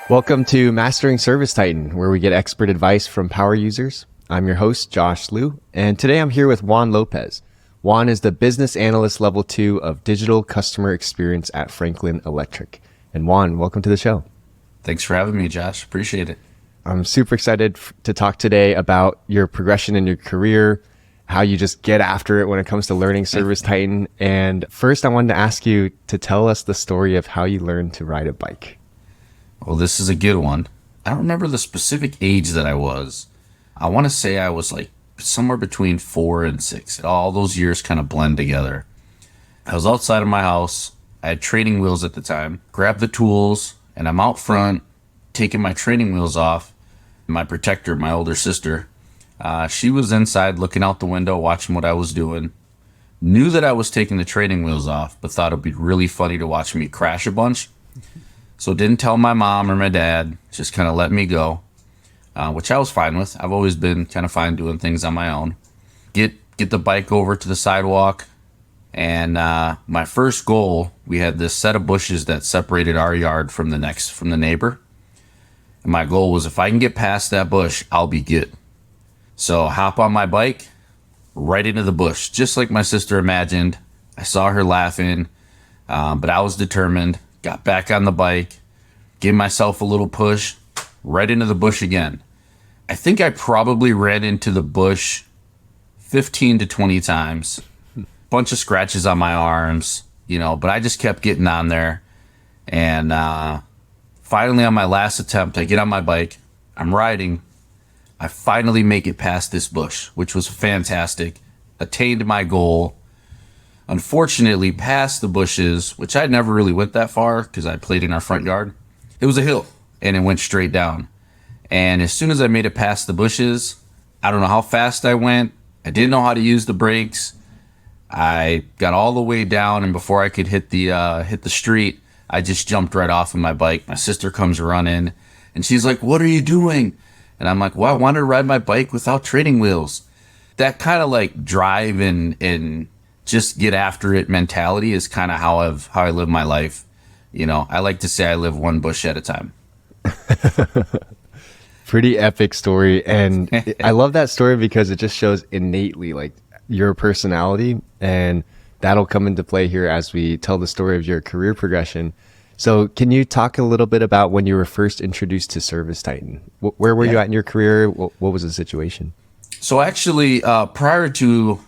Welcome to Mastering ServiceTitan, where we get expert advice from power users. I'm your host, Josh Liu, and today I'm here with Juan Lopez. Juan is the Business Analyst Level 2 of Digital Customer Experience at Franklin Electric. And Juan, welcome to the show. Thanks for having me, Josh. Appreciate it. I'm super excited to talk today about your progression in your career, how you just get after it when it comes to learning ServiceTitan. And first, I wanted to ask you to tell us the story of how you learned to ride a bike. Well, this is a good one. I don't remember the specific age that I was. I want to say I was like somewhere between 4 and 6. All those years kind of blend together. I was outside of my house. I had training wheels at the time. Grabbed the tools, and I'm out front taking my training wheels off. My protector, my older sister, she was inside looking out the window, watching what I was doing. Knew that I was taking the training wheels off, but thought it'd be really funny to watch me crash a bunch. So didn't tell my mom or my dad, just kind of let me go, which I was fine with. I've always been kind of fine doing things on my own. Get the bike over to the sidewalk, and my first goal, we had this set of bushes that separated our yard from the neighbor. And my goal was, if I can get past that bush, I'll be good. So hop on my bike, right into the bush, just like my sister imagined. I saw her laughing, but I was determined. Got back on the bike, gave myself a little push, right into the bush again. I think I probably ran into the bush 15 to 20 times. Bunch of scratches on my arms, but I just kept getting on there. And finally, on my last attempt, I get on my bike. I'm riding. I finally make it past this bush, which was fantastic. Attained my goal. Unfortunately, past the bushes, which I never really went that far because I played in our front yard, it was a hill and it went straight down. And as soon as I made it past the bushes, I don't know how fast I went. I didn't know how to use the brakes. I got all the way down, and before I could hit the street, I just jumped right off of my bike. My sister comes running, and she's like, "What are you doing?" And I'm like, "Well, I wanted to ride my bike without training wheels." That kind of like drive and just get after it mentality is kind of how I live my life. I like to say I live one bush at a time. Pretty epic story. And I love that story because it just shows innately like your personality, and that'll come into play here as we tell the story of your career progression. So can you talk a little bit about when you were first introduced to ServiceTitan? Where were you at in your career? What was the situation? So actually, prior to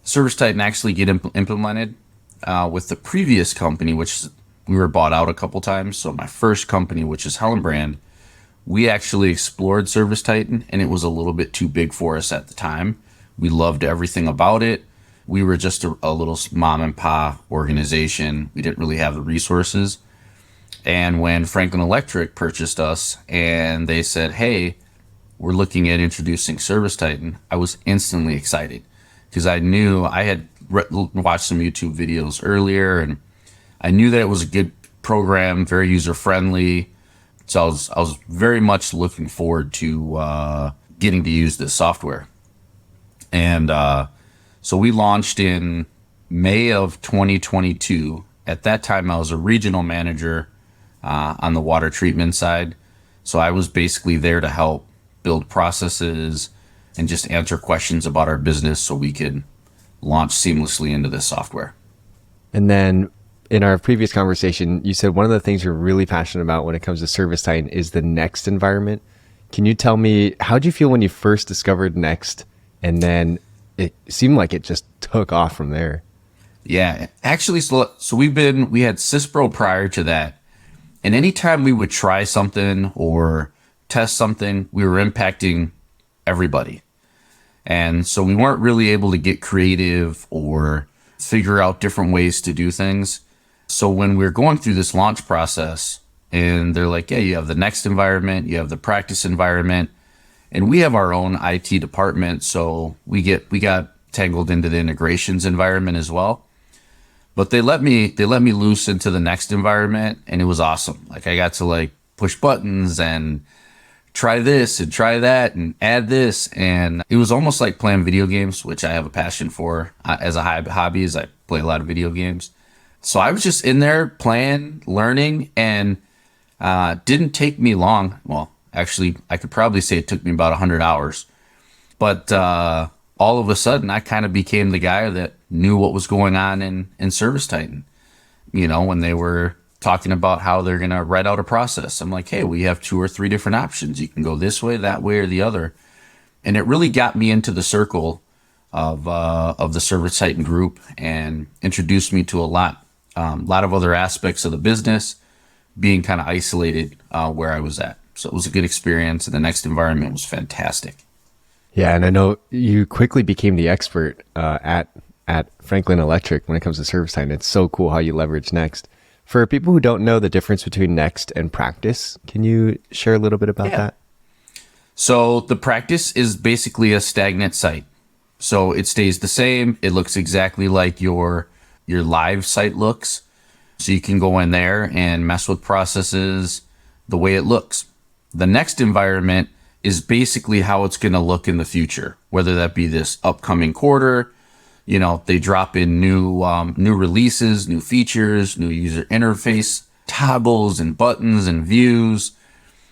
ServiceTitan actually get implemented with the previous company, which we were bought out a couple times. So my first company, which is Brand, we actually explored ServiceTitan, and it was a little bit too big for us at the time. We loved everything about it. We were just a little mom and pop organization. We didn't really have the resources. And when Franklin Electric purchased us and they said, "Hey, we're looking at introducing ServiceTitan," I was instantly excited. Because I knew I had watched some YouTube videos earlier, and I knew that it was a good program, very user friendly. So I was very much looking forward to getting to use this software. And so we launched in May of 2022. At that time, I was a regional manager on the water treatment side. So I was basically there to help build processes and just answer questions about our business so we could launch seamlessly into this software. And then in our previous conversation, you said one of the things you're really passionate about when it comes to ServiceTitan is the Next environment. Can you tell me, how did you feel when you first discovered Next, and then it seemed like it just took off from there? Yeah, actually, so we had Syspro prior to that. And anytime we would try something or test something, we were impacting everybody. And so we weren't really able to get creative or figure out different ways to do things. So when we're going through this launch process and they're like, "Yeah, you have the Next environment, you have the practice environment," and we have our own IT department. So we got tangled into the integrations environment as well. But they let me loose into the Next environment, and it was awesome. Like I got to like push buttons and try this and try that and add this. And it was almost like playing video games, which I have a passion for as a hobby, as I play a lot of video games. So I was just in there playing, learning, and Didn't take me long. Well, actually, I could probably say it took me about 100 hours. But all of a sudden, I kind of became the guy that knew what was going on in ServiceTitan. When they were talking about how they're going to write out a process, I'm like, hey, we have 2 or 3 different options. You can go this way, that way, or the other. And it really got me into the circle of the ServiceTitan group and introduced me to a lot of other aspects of the business, being kind of isolated where I was at. So it was a good experience, and the next environment was fantastic. Yeah, and I know you quickly became the expert at Franklin Electric when it comes to ServiceTitan. It's so cool how you leverage Next. For people who don't know the difference between Next and Practice, can you share a little bit about that? So the Practice is basically a stagnant site. So it stays the same. It looks exactly like your live site looks. So you can go in there and mess with processes the way it looks. The Next environment is basically how it's going to look in the future, whether that be this upcoming quarter. They drop in new releases, new features, new user interface toggles and buttons and views.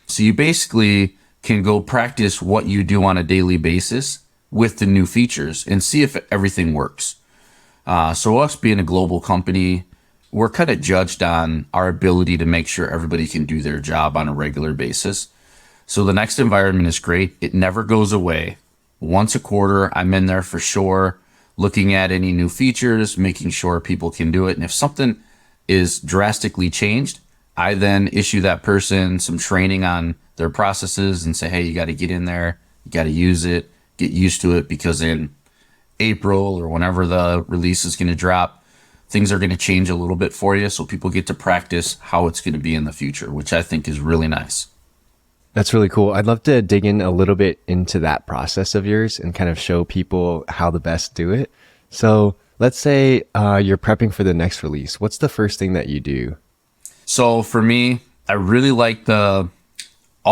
So you basically can go practice what you do on a daily basis with the new features and see if everything works. So us being a global company, we're kind of judged on our ability to make sure everybody can do their job on a regular basis. So the Next environment is great. It never goes away. Once a quarter, I'm in there for sure, looking at any new features, making sure people can do it. And if something is drastically changed, I then issue that person some training on their processes and say, hey, you got to get in there, you got to use it, get used to it, because in April or whenever the release is going to drop, things are going to change a little bit for you. So people get to practice how it's going to be in the future, which I think is really nice. That's really cool. I'd love to dig in a little bit into that process of yours and kind of show people how to best do it. So let's say you're prepping for the next release. What's the first thing that you do? So for me, I really like all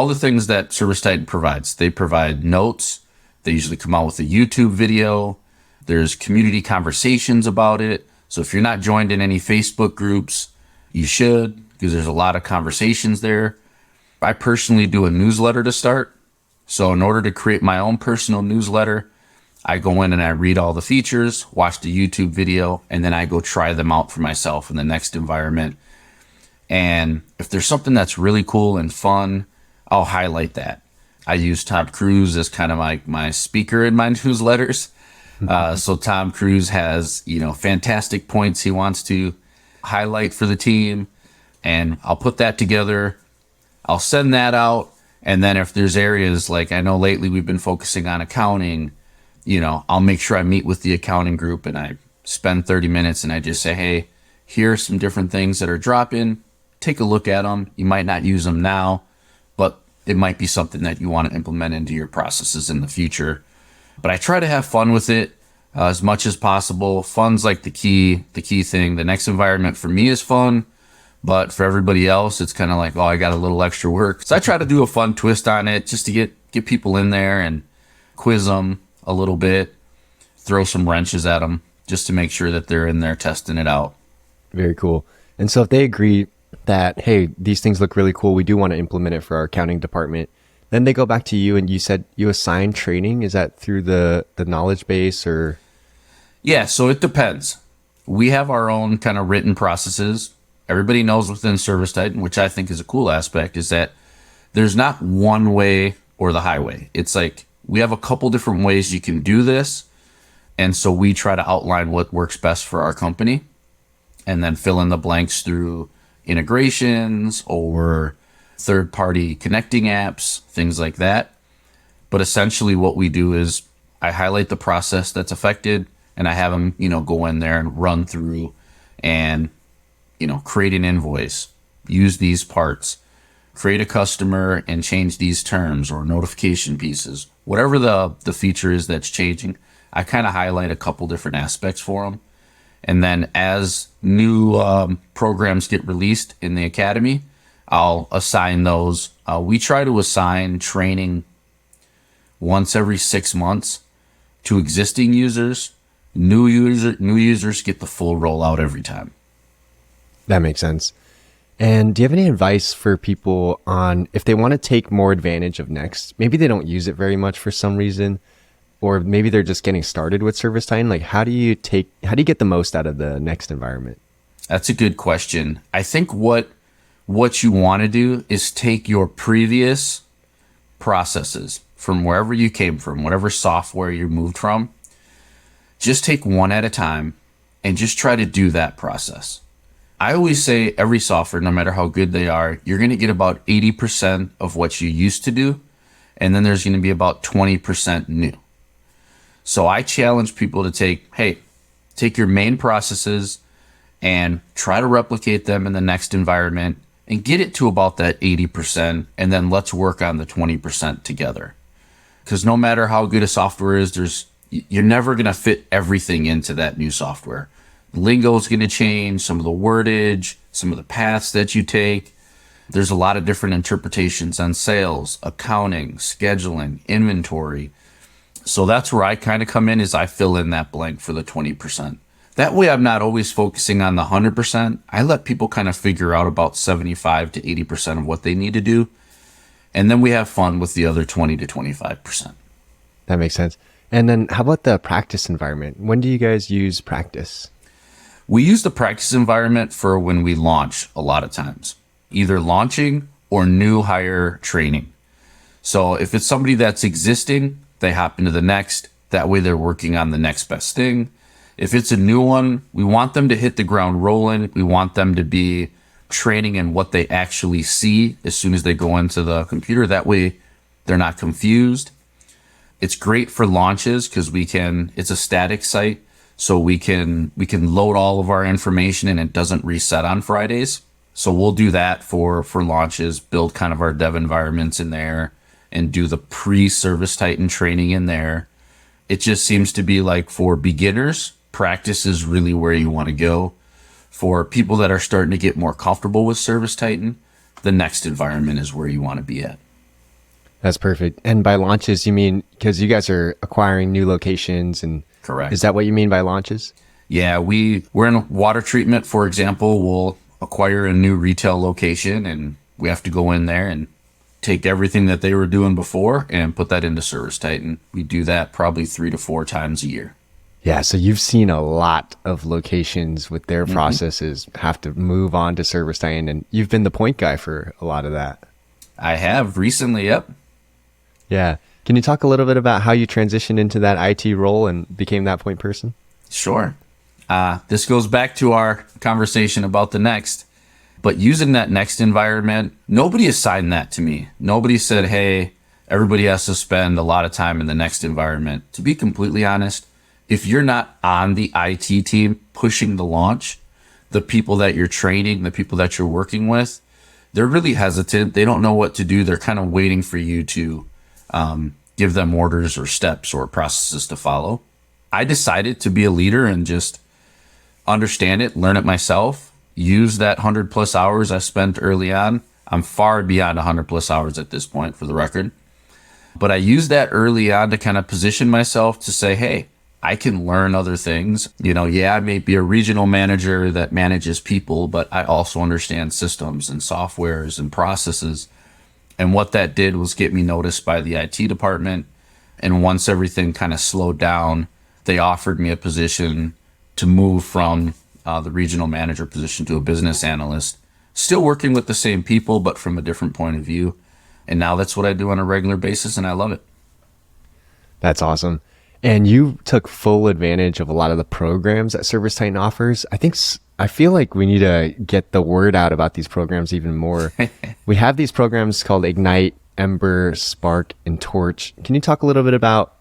the things that ServiceTitan provides. They provide notes. They usually come out with a YouTube video. There's community conversations about it. So if you're not joined in any Facebook groups, you should, because there's a lot of conversations there. I personally do a newsletter to start. So in order to create my own personal newsletter, I go in and I read all the features, watch the YouTube video, and then I go try them out for myself in the Next environment. And if there's something that's really cool and fun, I'll highlight that. I use Tom Cruise as kind of my speaker in my newsletters. So Tom Cruise has, fantastic points he wants to highlight for the team. And I'll put that together. I'll send that out. And then if there's areas like I know lately we've been focusing on accounting, I'll make sure I meet with the accounting group and I spend 30 minutes and I just say, hey, here's some different things that are dropping. Take a look at them. You might not use them now, but it might be something that you want to implement into your processes in the future. But I try to have fun with it as much as possible. Fun's like the key thing. The Next environment for me is fun. But for everybody else, it's kind of like, I got a little extra work. So I try to do a fun twist on it just to get people in there and quiz them a little bit, throw some wrenches at them just to make sure that they're in there testing it out. Very cool. And so if they agree that, hey, these things look really cool, we do want to implement it for our accounting department, then they go back to you and you said you assign training. Is that through the knowledge base or? Yeah, so it depends. We have our own kind of written processes. Everybody knows within ServiceTitan, which I think is a cool aspect, is that there's not one way or the highway. It's like we have a couple different ways you can do this. And so we try to outline what works best for our company and then fill in the blanks through integrations or third-party connecting apps, things like that. But essentially what we do is I highlight the process that's affected and I have them, go in there and run through and create an invoice, use these parts, create a customer and change these terms or notification pieces, whatever the feature is that's changing. I kind of highlight a couple different aspects for them. And then as new programs get released in the academy, I'll assign those. We try to assign training once every 6 months to existing users. New users get the full rollout every time. That makes sense. And do you have any advice for people on if they want to take more advantage of Next? Maybe they don't use it very much for some reason, or maybe they're just getting started with ServiceTitan. Like, how do you get the most out of the Next environment? That's a good question. I think what you want to do is take your previous processes from wherever you came from, whatever software you moved from, just take one at a time and just try to do that process. I always say every software, no matter how good they are, you're going to get about 80% of what you used to do. And then there's going to be about 20% new. So I challenge people to take your main processes and try to replicate them in the next environment and get it to about that 80%. And then let's work on the 20% together. Because no matter how good a software is, you're never going to fit everything into that new software. Lingo is going to change, some of the wordage, some of the paths that you take. There's a lot of different interpretations on sales, accounting, scheduling, inventory. So that's where I kind of come in, is I fill in that blank for the 20%. That way I'm not always focusing on the 100%. I let people kind of figure out about 75 to 80% of what they need to do. And then we have fun with the other 20 to 25%. That makes sense. And then how about the practice environment? When do you guys use practice? We use the practice environment for when we launch a lot of times, either launching or new hire training. So if it's somebody that's existing, they hop into the next. That way they're working on the next best thing. If it's a new one, we want them to hit the ground rolling. We want them to be training in what they actually see as soon as they go into the computer. That way they're not confused. It's great for launches because it's a static site. So we can load all of our information and it doesn't reset on Fridays. So we'll do that for launches, build kind of our dev environments in there and do the pre-ServiceTitan training in there. It just seems to be like for beginners, practice is really where you want to go. For people that are starting to get more comfortable with ServiceTitan, the next environment is where you want to be at. That's perfect. And by launches, you mean because you guys are acquiring new locations and Correct. Is that what you mean by launches? Yeah, we're in water treatment, for example. We'll acquire a new retail location and we have to go in there and take everything that they were doing before and put that into ServiceTitan. We do that probably 3 to 4 times a year. Yeah, so you've seen a lot of locations with their processes have to move on to ServiceTitan, and you've been the point guy for a lot of that. I have recently, yep. Yeah. Can you talk a little bit about how you transitioned into that IT role and became that point person? Sure. This goes back to our conversation about the next, but using that next environment, nobody assigned that to me. Nobody said, hey, everybody has to spend a lot of time in the next environment. To be completely honest, if you're not on the IT team pushing the launch, the people that you're training, the people that you're working with, they're really hesitant. They don't know what to do. They're kind of waiting for you to give them orders or steps or processes to follow. I decided to be a leader and just understand it, learn it myself, use that 100 plus hours I spent early on. I'm far beyond 100 plus hours at this point, for the record. But I used that early on to kind of position myself to say, hey, I can learn other things. I may be a regional manager that manages people, but I also understand systems and softwares and processes. And what that did was get me noticed by the IT department. And once everything kind of slowed down, they offered me a position to move from the regional manager position to a business analyst, still working with the same people, but from a different point of view. And now that's what I do on a regular basis, and I love it. That's awesome. And you took full advantage of a lot of the programs that ServiceTitan offers. I feel like we need to get the word out about these programs even more. We have these programs called Ignite, Ember, Spark, and Torch. Can you talk a little bit about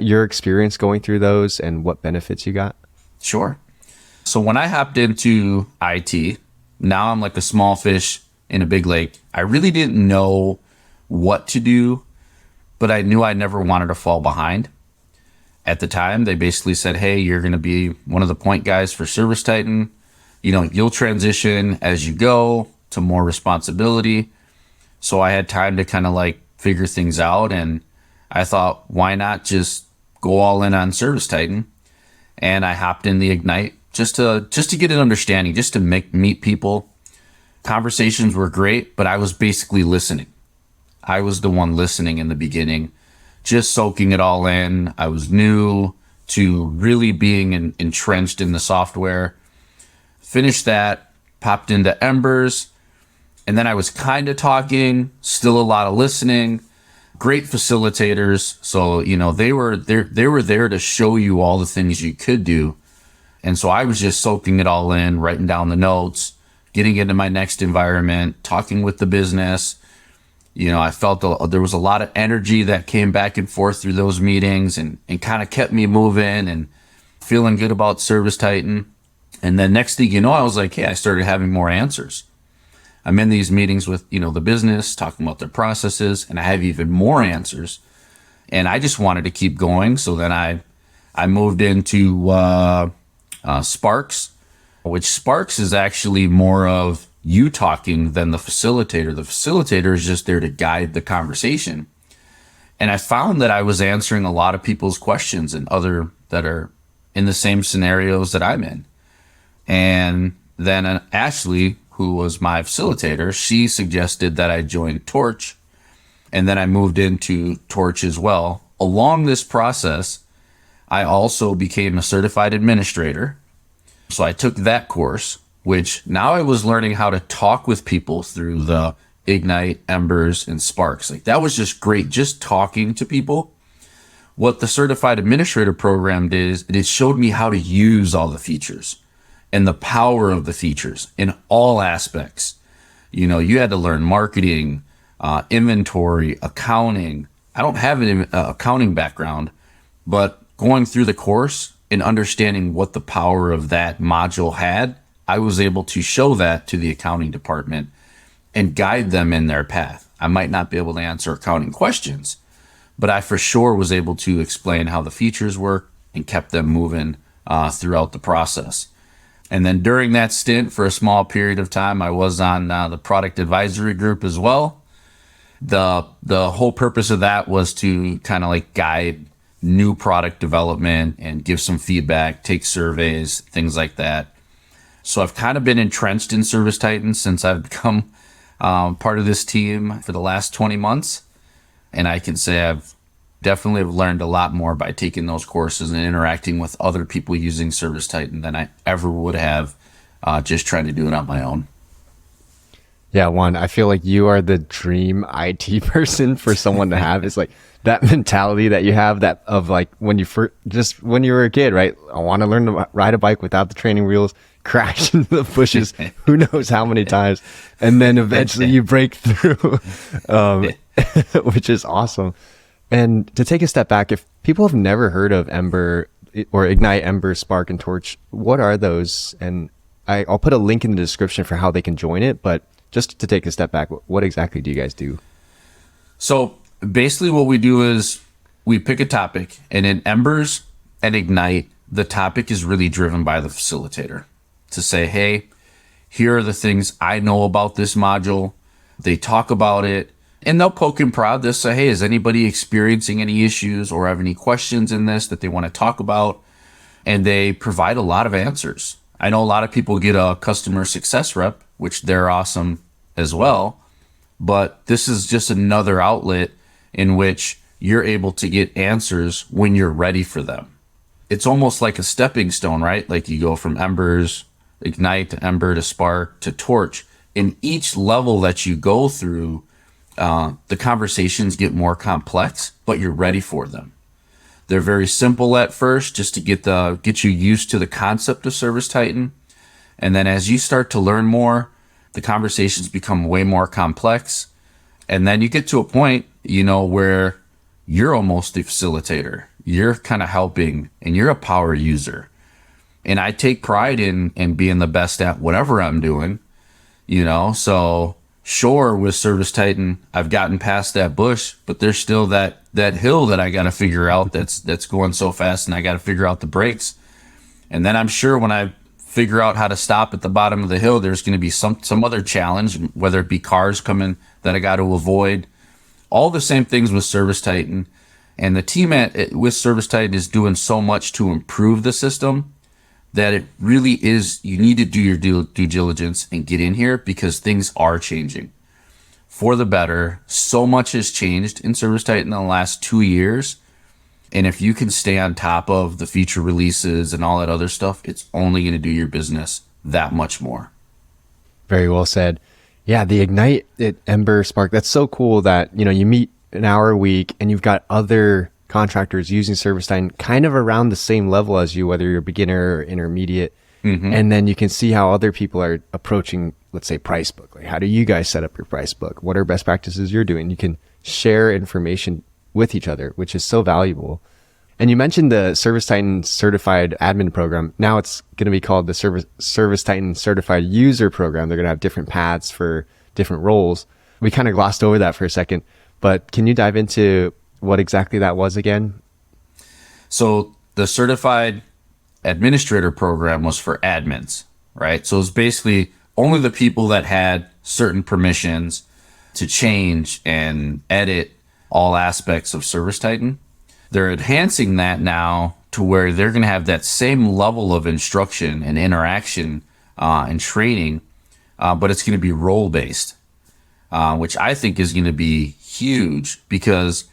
your experience going through those and what benefits you got? Sure. So when I hopped into IT, now I'm like a small fish in a big lake. I really didn't know what to do, but I knew I never wanted to fall behind. At the time, they basically said, hey, you're going to be one of the point guys for ServiceTitan. You'll transition as you go to more responsibility. So I had time to kind of like figure things out. And I thought, why not just go all in on ServiceTitan? And I hopped in the Ignite just to get an understanding, just to meet people. Conversations were great, but I was basically listening. I was the one listening in the beginning, just soaking it all in. I was new to really being entrenched in the software. Finished that, popped into Embers, and then I was kind of talking, still a lot of listening. Great facilitators. So, they were there to show you all the things you could do. And so I was just soaking it all in, writing down the notes, getting into my next environment, talking with the business. I felt there was a lot of energy that came back and forth through those meetings and kind of kept me moving and feeling good about ServiceTitan. And then next thing you know, I was like, hey, I started having more answers. I'm in these meetings with, the business, talking about their processes, and I have even more answers. And I just wanted to keep going. So then I moved into Sparks, which Sparks is actually more of you talking than the facilitator. The facilitator is just there to guide the conversation. And I found that I was answering a lot of people's questions and other that are in the same scenarios that I'm in. And then Ashley, who was my facilitator, she suggested that I join Torch. And then I moved into Torch as well. Along this process, I also became a certified administrator. So I took that course, which now I was learning how to talk with people through the Ignite, Embers, and Sparks. Like that was just great, just talking to people. What the certified administrator program did is it showed me how to use all the features and the power of the features in all aspects. You had to learn marketing, inventory, accounting. I don't have an accounting background, but going through the course and understanding what the power of that module had, I was able to show that to the accounting department and guide them in their path. I might not be able to answer accounting questions, but I for sure was able to explain how the features work and kept them moving throughout the process. And then during that stint, for a small period of time, I was on the product advisory group as well. The whole purpose of that was to kind of like guide new product development and give some feedback, take surveys, things like that. So I've kind of been entrenched in ServiceTitan since I've become part of this team for the last 20 months. And I can say I've definitely learned a lot more by taking those courses and interacting with other people using ServiceTitan than I ever would have just trying to do it on my own. Yeah, Juan, I feel like you are the dream IT person for someone to have. It's like that mentality that you have that of like when you when you were a kid, right? I want to learn to ride a bike without the training wheels, crash into the bushes, who knows how many times. And then eventually you break through, which is awesome. And to take a step back, if people have never heard of Ember or Ignite, Ember, Spark, and Torch, what are those? And I'll put a link in the description for how they can join it. But just to take a step back, what exactly do you guys do? So basically what we do is we pick a topic, and in Embers and Ignite, the topic is really driven by the facilitator to say, hey, here are the things I know about this module. They talk about it. And they'll poke and prod. They'll say, hey, is anybody experiencing any issues or have any questions in this that they want to talk about? And they provide a lot of answers. I know a lot of people get a customer success rep, which they're awesome as well. But this is just another outlet in which you're able to get answers when you're ready for them. It's almost like a stepping stone, right? Like you go from Embers, Ignite to Ember to Spark to Torch. In each level that you go through, the conversations get more complex, but you're ready for them. They're very simple at first, just to get you used to the concept of ServiceTitan. And then as you start to learn more, the conversations become way more complex. And then you get to a point, where you're almost the facilitator. You're kind of helping and you're a power user. And I take pride in being the best at whatever I'm doing, so sure, with ServiceTitan, I've gotten past that bush, but there's still that hill that I got to figure out that's going so fast, and I got to figure out the brakes. And then I'm sure when I figure out how to stop at the bottom of the hill, there's going to be some other challenge, whether it be cars coming that I got to avoid. All the same things with ServiceTitan. And the team with ServiceTitan is doing so much to improve the system that it really is, you need to do your due diligence and get in here because things are changing for the better. So much has changed in ServiceTitan in the last 2 years. And if you can stay on top of the feature releases and all that other stuff, it's only going to do your business that much more. Very well said. Yeah, the Ignite at Ember Spark, that's so cool that, you meet an hour a week and you've got other contractors using ServiceTitan kind of around the same level as you, whether you're beginner or intermediate. And then you can see how other people are approaching, let's say, price book. Like, how do you guys set up your price book? What are best practices you're doing? You can share information with each other, which is so valuable. And you mentioned the ServiceTitan Certified Admin Program. Now it's going to be called the ServiceTitan Certified User Program. They're going to have different paths for different roles. We kind of glossed over that for a second, but can you dive into what exactly that was again? So the Certified Administrator Program was for admins, right? So it's basically only the people that had certain permissions to change and edit all aspects of ServiceTitan. They're enhancing that now to where they're going to have that same level of instruction and interaction and training, but it's going to be role-based, which I think is going to be huge because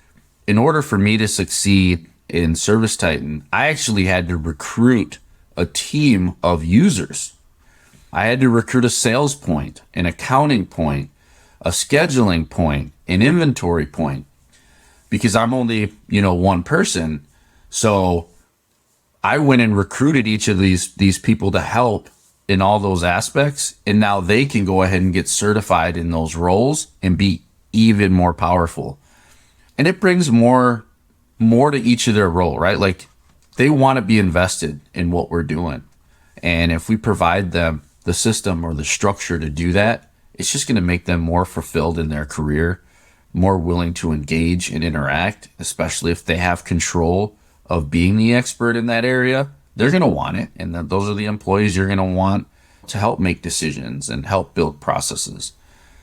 in order for me to succeed in ServiceTitan, I actually had to recruit a team of users. I had to recruit a sales point, an accounting point, a scheduling point, an inventory point, because I'm only, one person. So I went and recruited each of these people to help in all those aspects. And now they can go ahead and get certified in those roles and be even more powerful. And it brings more to each of their role, right? Like they want to be invested in what we're doing. And if we provide them the system or the structure to do that, it's just going to make them more fulfilled in their career, more willing to engage and interact, especially if they have control of being the expert in that area. They're going to want it. And those are the employees you're going to want to help make decisions and help build processes.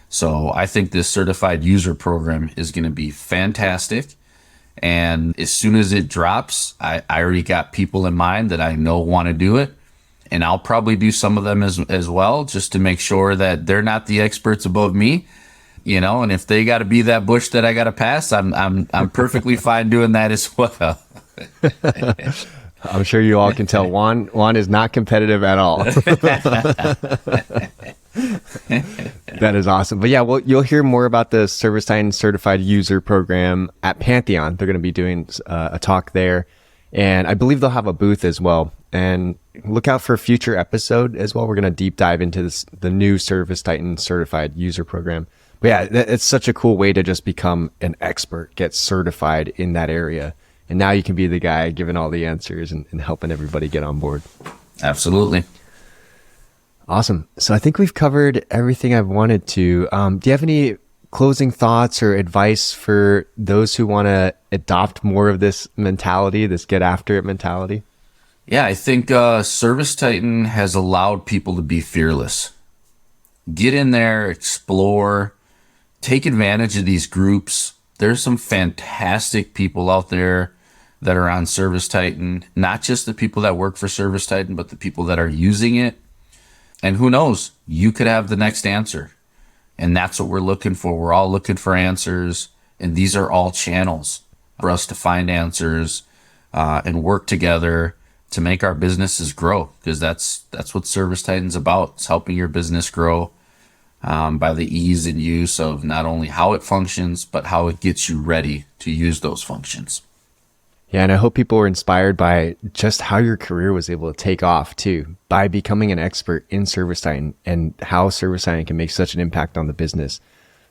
So I think this certified user program is going to be fantastic. And as soon as it drops, I already got people in mind that I know want to do it. And I'll probably do some of them as well, just to make sure that they're not the experts above me, and if they got to be that bush that I got to pass, I'm perfectly fine doing that as well. I'm sure you all can tell Juan is not competitive at all. That is awesome. But yeah, well, you'll hear more about the ServiceTitan Certified User Program at Pantheon. They're going to be doing a talk there. And I believe they'll have a booth as well. And look out for a future episode as well. We're going to deep dive into the new ServiceTitan Certified User Program. But yeah, it's such a cool way to just become an expert, get certified in that area. And now you can be the guy giving all the answers and helping everybody get on board. Absolutely. Awesome. So I think we've covered everything I've wanted to. Do you have any closing thoughts or advice for those who want to adopt more of this mentality, this get after it mentality? Yeah, I think ServiceTitan has allowed people to be fearless. Get in there, explore, take advantage of these groups. There's some fantastic people out there that are on ServiceTitan, not just the people that work for ServiceTitan, but the people that are using it. And who knows, you could have the next answer. And that's what we're looking for. We're all looking for answers. And these are all channels for us to find answers and work together to make our businesses grow. Because that's what ServiceTitan's about. It's helping your business grow by the ease and use of not only how it functions, but how it gets you ready to use those functions. Yeah, and I hope people were inspired by just how your career was able to take off too, by becoming an expert in ServiceTitan and how ServiceTitan can make such an impact on the business.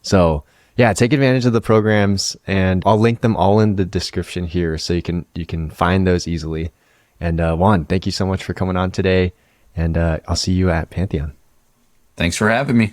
So yeah, take advantage of the programs, and I'll link them all in the description here so you can find those easily. And Juan, thank you so much for coming on today, and I'll see you at Pantheon. Thanks for having me.